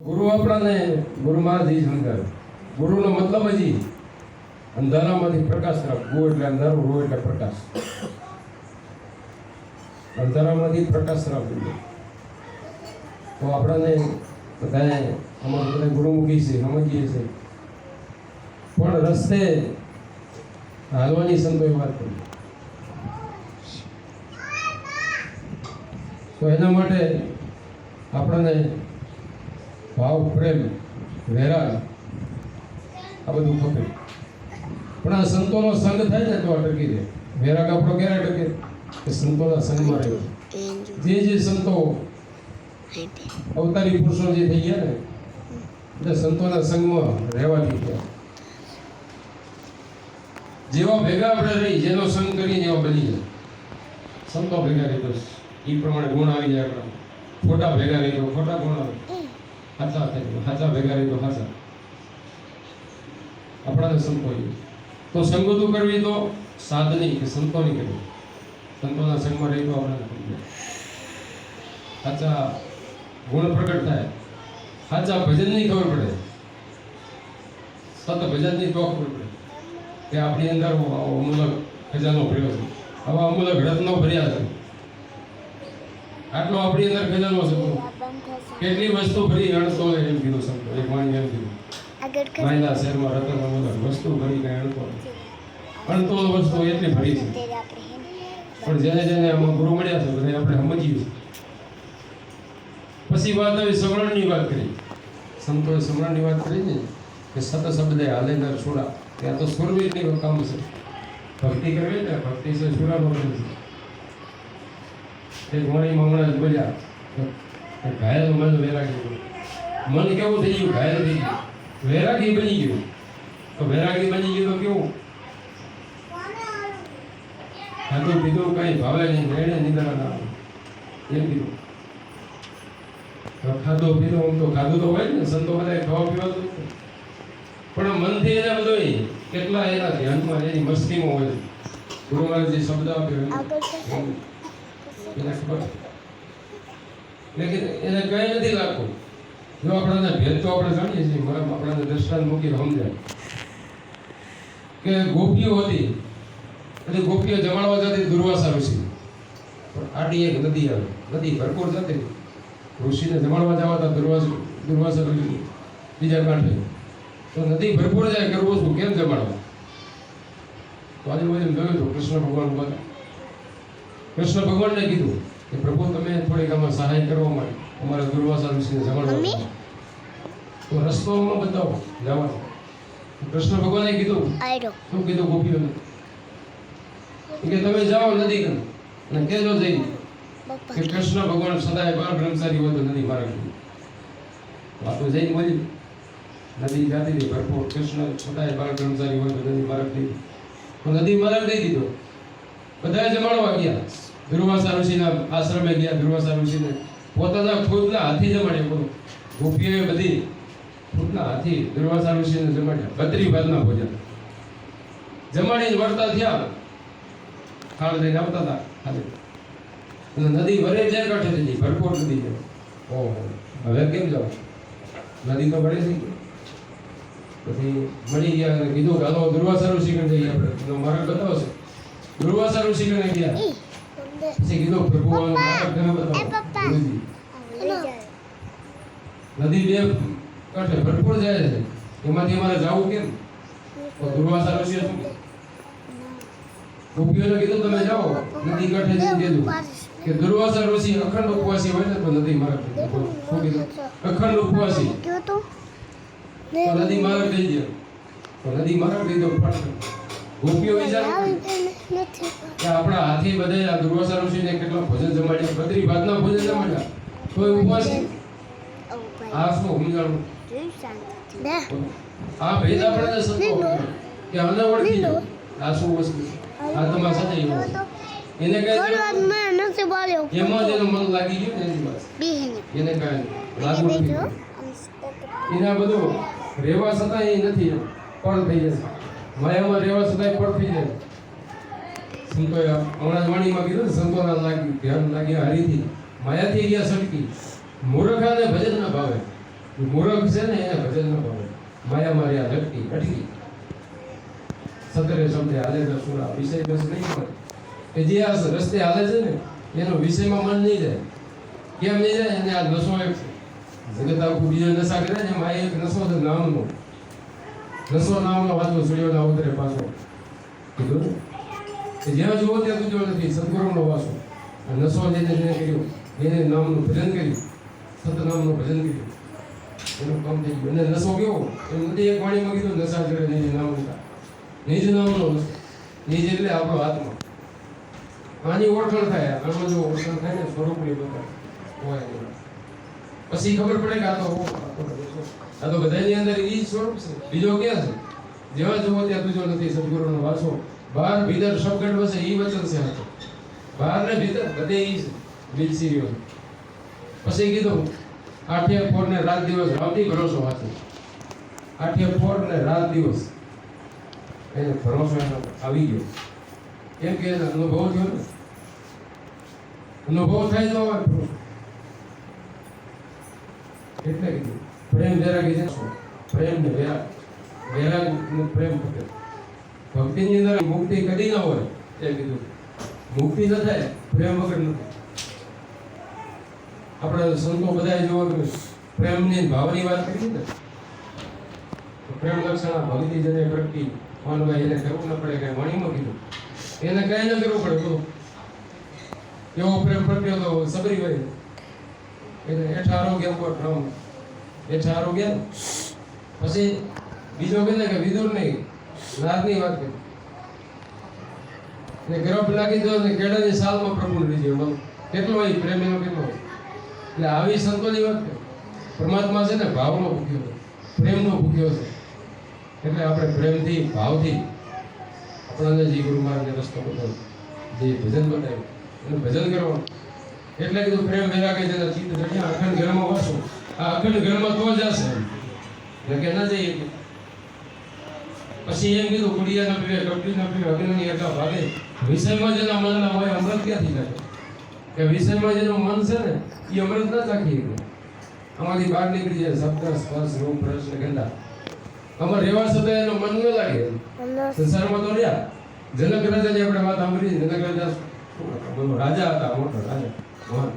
ગુરુ આપણાને ગુરુમાં જ શંકર ગુરુનો મતલબ જ અંધારામાંથી પ્રકાશ તરફ. ગુ એટલે અંધારું, રો એટલે પ્રકાશ. અંધારામાંથી પ્રકાશ તરફ. તો આપણને બધાએ અમારું બધા ગુરુમુખી છે, સમજીએ છીએ, પણ રસ્તે હાલવાની સંતોએ વાત કરી. તો એના માટે આપણને ભાવ, પ્રેમ, વૈરાગ આ બધું ખપે. પણ આ સંતોનો સંગ થાય ને તો અટકી રહે. વૈરાગ આપણો ક્યારે અટકે? કે સંતોના સંગમાં રહ્યો. જે સંતો અવતારી પુરુષો જે થઈ ગયા ને એટલે સંતોના સંગમાં રહેવાની ગયા. જેવા ભેગા આપણે રહી, જેનો સંગ કરીએ એવા બની જાય. સંતો ભેગા રહી તો એ પ્રમાણે ગુણ આવી જાય આપણા. ખોટા ભેગા રહી તો ખોટા ગુણ આવે. હાચા ભેગા રહી તો હાચા. આપણાને સંતો તો સંગતું કરવી તો સાધની કે સંતોની કરવી. સંતોના સંગમાં રહી તો આપણે હાચા ગુણ પ્રગટ થાય. હાચા ભજનની ખબર પડે. સત ભજનની તો ખબર પડે કે આપણી અંદર અમૂલક ખજાનો ભર્યો છે. આવા અમૂલક રત્નો ભર્યા છે. આટલો આપણી અંદર ખજાનો છે. કેટલી વસ્તુ ભરી અણતો એમ કીધું સંતો. એક વાણી એમ કીધું, માયના શહેરમાં રતન અમૂલક વસ્તુ ભરી કઈ અણતો વસ્તુ એટલી ભરી છે. પણ જેને જેને આમાં ગુરુ મળ્યા છે બધા આપણે સમજીએ. પછી વાત આવી સમરણની વાત કરી. સંતોએ સમરણની વાત કરી ને કે સત શબ્દે હાલે ન છોડા. ત્યાં તો સુરવીરનું કામ છે. ભક્તિ કરવી ને, ભક્તિ છે સુરાનો કામ છે. એક વાણીમાં હમણાં જ બોલ્યા, ઘાયલ મન વૈરાગી. મન કેવું થઈ ગયું? ઘાયલ થઈ ગયું, વૈરાગી બની ગયું. તો વૈરાગી બની ગયું તો કેવું? ખાધું પીધું કઈ ભાવે નહીં, રેડે નિદ્રા ના આવે એમ કીધું. ખાધો પીધો આમ તો ખાધું તો હોય ને, સંતો બધા ખાવા પીવા તો, પણ મનથી એને બધું કેટલા એના ધ્યાનમાં એની મસ્તીમાં હોય. ગુરુ મહારાજ જે શબ્દ આપ્યો એને ખબર, લેકિન એને કઈ નથી લાગતું. જો આપણાને ભેદ તો આપણે જાણીએ છીએ, આપણાને દ્રષ્ટાંત મૂકી સમજાય કે ગોપીઓ હતી. એટલે ગોપીઓ જમાડવા જતી દુર્વાસા ઋષિ. પણ આડી એક નદી આવે, નદી ભરપૂર જતી. ઋષિને જમાડવા જવાતા દુર્વાસા ઋષિ બીજા કાંઠે. તો નદી ભરપૂર જાય, કરવું શું, કેમ જમાડવા? તો આજુબાજુ જોયું તો કૃષ્ણ ભગવાન ઉભા હતા. કૃષ્ણ ભગવાનને કીધું કે પ્રભુ તમે થોડીક આમાં સહાય કરવા માટે અમારા દુર્વાસા ઋષિને જમાડવા. તો રસ્તો બતાવો જવાનો. કૃષ્ણ ભગવાને કીધું, શું કીધું ગોપીઓને? કે તમે જાઓ નદી અને કહેજો જઈ કે કૃષ્ણ ભગવાન સદાય બાર બ્રહ્મચારી હોય તો નદી માર્ગ. વાતો જઈને બોલી. નદી જાતી હતી ભરપૂર. કૃષ્ણ સદાય બાર બ્રહ્મચારી હોય તો નદી માર્ગ થઈ. તો નદી માર્ગ દઈ દીધો. બધા જમાડવા ગયા. દુર્વાસા ઋષિના આશ્રમે ગયા. દુર્વાસા ઋષિને પોતાના ખુદના હાથી જમાડ્યા. ગોપીઓએ બધી ખુદના હાથી દુર્વાસા ઋષિને જમાડ્યા. 32 ભાતના ભોજન જમાડીને વળતા થયા. ખાડ લઈને આવતા હતા ખાલી. નદી વરે જે કાંઠે થઈ, ભરપૂર નદી છે. ઓહો, હવે કેમ જાવ? નદી તો વળે થઈ. પછી મળી ગયા અને કીધું કે હાલો દુર્વાસા ઋષિ કને જઈએ આપણે. એનો માર્ગ બતાવશે. દુર્વાસા ઋષિ કને ગયા. પછી કીધું પ્રભુ માર્ગ તમે બતાવો. નદી બે કાંઠે ભરપૂર જાય છે, એમાંથી અમારે જવું કેમ? તો દુર્વાસા ઋષિએ શું ગોપીઓને કીધું તમે જાઓ નદી કાંઠે જઈને કીધું કે દુર્વાસા ઋષિ અખંડ ઉપવાસી હોય ને તો નદી માર્ગ. શું કીધું? અખંડ ઉપવાસી તો નદી માર્ગ થઈ ગયો. તો નદી માર્ગ થઈ ગયો. ગોપીઓ વિચાર કે આપણા હાથી બધે આ દુર્વાસા ઋષિને કેટલા ભોજન જમાડ્યા, 32 ભાતના ભોજન જમાડ્યા, તો ઉપવાસી. આ શું સમજાણું? આ ભેદ આપણે સંતો કે આને ઓળખી લો. આ શું વસ્તુ? આ તમારા સાથે એને કઈ એમાં જ એનું મન લાગી ગયું ને એની બસ. એને કઈ લાગુ નથી. એના બધું રહેવા છતાં એ નથી, પણ થઈ જશે. માયામાં રહેવા છતાં પણ થઈ જાય. સંતોએ હમણાં વાણીમાં કીધું ને, સંતોના લાગી ધ્યાન લાગ્યા હરીથી માયાથી ગયા સટકી. મૂર્ખાને ભજન ના ભાવે. મૂર્ખ છે ને એને ભજન ન ભાવે. માયા મારી આ લટકી અટકી સતરે સમજે હાલે તો સુરા વિષય બસ નહીં મળે. કે જે આ રસ્તે હાલે છે ને એનો વિષયમાં મન નહીં જાય. કેમ નહીં જાય? એને આ નશો એક છે. જગત આખું બીજો નશા કરે ને એમાં એક નશો છે નામનો. નશો નામનો વાંચો સૂર્યો ના ઉતરે પાછો કીધું ને કે જ્યાં જુઓ ત્યાં તુજો નથી. સદગુરુનો વાસો નશો જેને કર્યો એને નામનું ભજન કર્યું, સતનામનું ભજન કર્યું, એનું કામ થઈ ગયું. અને નશો કેવો એમ નથી એક વાણીમાં કીધું નશા કરે નિજ નામ હતા. નિજ નામનો નશો. નિજ એટલે આપણો આત્મા. આની ઓળખાણ થાય. આમાં જો ઓળખાણ થાય ને સ્વરૂપની બતાવે હોય પછી ખબર પડે કે આ તો બધાની અંદર ઈ સ્વરૂપ છે. બીજો ક્યાં છે? જેવા જુઓ ત્યાં તુજો નથી. સદગુરુનો વાસો બહાર ભીતર શબ્દ વસે ઈ વચન છે. આ તો બહાર ને ભીતર બધે ઈ છે. બીજસીરીઓ પછી કીધું 8 ને રાત દિવસ આવતી ભરોસો વાંચો. 8 ને રાત દિવસ એને ભરોસો આવી ગયો. કેમ કે એને અનુભવ થયો ને. અનુભવ થાય તો એટલે કીધું પ્રેમ વૈરાગી છે. પ્રેમ ને વૈરાગ ને પ્રેમ ભક્તિ. ભક્તિની અંદર મુક્તિ કદી ના હોય. એ કીધું મુક્તિ ન થાય પ્રેમ વગર ન થાય. આપણે સંતો બધા જોવા પ્રેમની ભાવની વાત કરી ને પ્રેમ લક્ષણા ભક્તિ જને પ્રગતિ માનભાઈ એને કરવું ન પડે. કઈ વાણીમાં કીધું એને કઈ ન કરવું પડે. બોલો એવો પ્રેમ પ્રગટ્યો તો સબરી ભાઈ એટલે હેઠા આરોગ્ય રામ હેઠા આરોગ્ય. પછી બીજો કહે કે વિદુર નહીં નારની વાત કરી ને ગરબ લાગી દો ને કેળાની સાલમાં પ્રભુ લીધો. મન કેટલો હોય પ્રેમ એનો કેટલો હોય. એટલે આવી સંતોની વાત કરે. પરમાત્મા છે ને ભાવનો ભૂખ્યો છે, પ્રેમનો ભૂખ્યો છે. એટલે આપણે પ્રેમથી ભાવથી આપણને જે ગુરુ મહારાજે રસ્તો બતાવ્યો, જે ભજન બતાવ્યું એનું ભજન કરવાનું. એટલે કીધું પ્રેમ વૈરાગી જેના ચિત્ત જડ્યા અખંડ ઘરમાં વાસો. આ અખંડ ઘરમાં તો જશે એટલે કે ના જઈએ. પછી એમ કીધું કુડિયા ના પીવે, કપડી ના પીવે, અગ્નિની એકા ભાગે. વિષયમાં જેના મનના હોય અમૃત ક્યાંથી લાગે? કે વિષયમાં જેનું મન છે ને એ અમૃત ના ચાખી શકે. આમાંથી બહાર નીકળી જાય શબ્દ સ્પર્શ રૂપ રસ ને ગંધા. આમાં રહેવા છતાં એનું મન ન લાગે. સંસારમાં તો રહ્યા. જનક રાજાની આપણે વાત સાંભળી. જનક રાજા બોલો રાજા હતા, મોટો રાજા મહાન.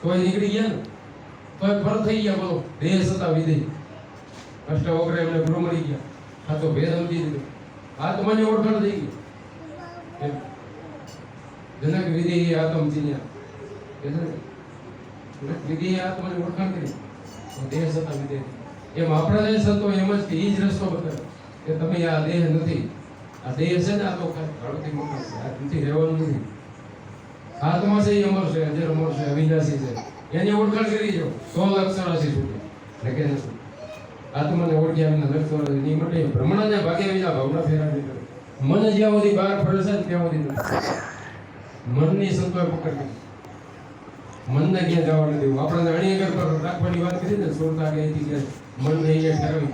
કોઈ નીકળી ગયા ને કોઈ ફર થઈ ગયા. બોલો દેહ સતા વિદેહ અષ્ટવક્ર એમને ગુરુ મળી ગયા. આ તો ભેદ સમજી દીધો. આત્માની ઓળખાણ થઈ ગઈ. જનક વિદેહી આત્મ ચીન્યા. વિદેહી આત્માની ઓળખાણ કરી દેહ સતા વિદેહ. એમ આપણા જે સંતો એમ જ કે ઈ જ રસ્તો બતાવે કે તમે આ દેહ નથી. આ દેહ છે ને આ તો ઘડોથી મોટા છે. આ નથી રહેવાનું નથી. આત્મા છે એ અમર છે, અજર અમર છે, અવિનાશી છે. એની ઓળખાણ કરી જો 100 લાખ 84 છૂટે. લખે નથી આત્માને ઓળખ્યા વિના લક્ષ ની માટે ભ્રમણાને ભાગ્યા વિના ભાવના ફેરવી કરે. મન જ્યાં સુધી બહાર ફરે છે ત્યાં સુધી મનની સંતોએ પકડી. મનને ક્યાં જવા નથી દેવું. આપણને અણીયગર પર રાખવાની વાત કરી ને સોળતા કે અહીંથી કે મનને અહીંયા ઠેરવી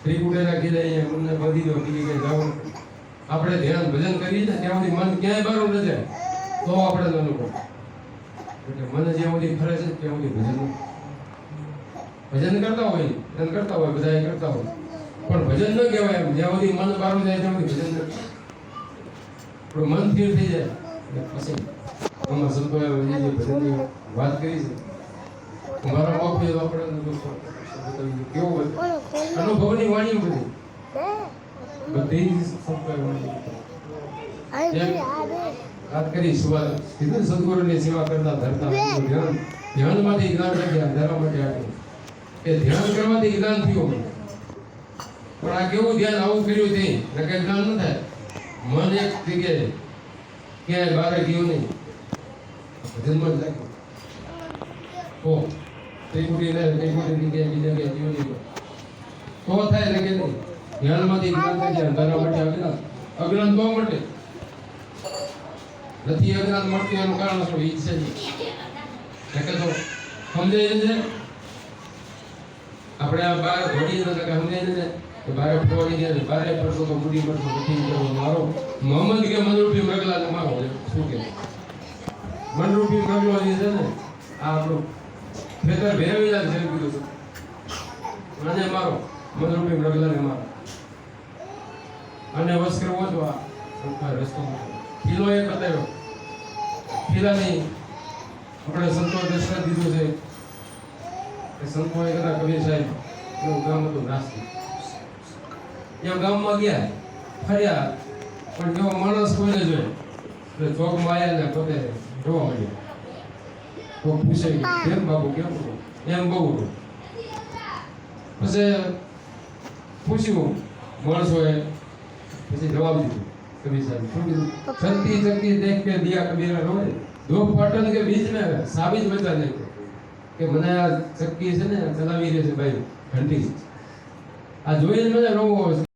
ત્રિકુટે રાખી દે અહીંયા મનને બાંધી દો બીજી ક્યાંય જવાનું. આપણે ધ્યાન ભજન કરીએ ને ત્યાં સુધી મન ક્યાંય બહાર ન જાય તો આપણે ન અનુભવ. એટલે મન જ્યાં સુધી ફરે છે ત્યાં સુધી ભજન કરતા હોય બધા કરતા હોય પણ ભજન ન કહેવાય. એમ જ્યાં સુધી મન બહાર જાય ત્યાં સુધી ભજન ન. પણ મન સ્થિર થઈ જાય પછી આમાં સંતોએ જે ભજનની વાત કરી છે મારા બાપુએ આપણે કેવું અનુભવની વાણી બધી સંતોએ વાત કરી. કીધું સદગુરુની સેવા કરતા ધરતા ધ્યાનમાંથી જ્ઞાન રાખ્યા ધરવા માટે આપ્યું કે ધ્યાન કરવાથી જ્ઞાન થયું. પણ આ કેવું ધ્યાન આવું કર્યું તે નકે જ્ઞાન ન થાય. મન એક જગ્યાએ ક્યાંય બહાર ગયું નહીં. ભજનમાં જ લાગ્યું. ઓ ત્રિકુટીને ત્રિકુટીની ક્યાંય બીજા ક્યાંય જીવ નહીં તો થાય ને કે નહીં. ધ્યાનમાંથી જ્ઞાન થઈ જાય ધરવા માટે અજ્ઞાન. અજ્ઞાન તો માટે નથી અજ્ઞાન મળતું એનું કારણ શું? ઈચ્છા છે તો સમજાય છે. આપણે આ બાર ઘોડી સમજાય છે કે બારે ફોડી ગયા બારે પડતો તો બુડી પડતો નથી મારો મોહમ્મદ કે મનરૂપી મગલાને મારો શું કે મનરૂપી મગલો જે છે ને આ આપણું ખેતર ભેરવી જાય છે એમ કીધું છે અને મારો મધુરભાઈ રગલાને મારો અને વસ્ત્ર ઓછો આ સંસ્કાર રસ્તો કિલો એક બતાવ્યો કિલ્લાની આપણે સંતો દર્શન દીધું છે કે સંતોએ કદાચ કબીર સાહેબ એવું ગામ હતું નાસ્તી ત્યાં ગામમાં ગયા ફર્યા પણ જેવો માણસ કોઈને જોયો એટલે ચોકમાં આવ્યા ને પોતે જોવા મળ્યો તો પૂછે કેમ બાબુ કેમ એમ બહુ પછી પૂછ્યું માણસોએ પછી જવાબ દીધું કબીર સાહેબ શું કીધું શક્તિ શક્તિ દેખ કે દિયા કબીરા રોય દો પાટણ के बीच में साबित बचा नहीं કે મને આ શક્તિ છે ને ચલાવી રહી છે ભાઈ ઘંટી આ જોઈને મને રોવો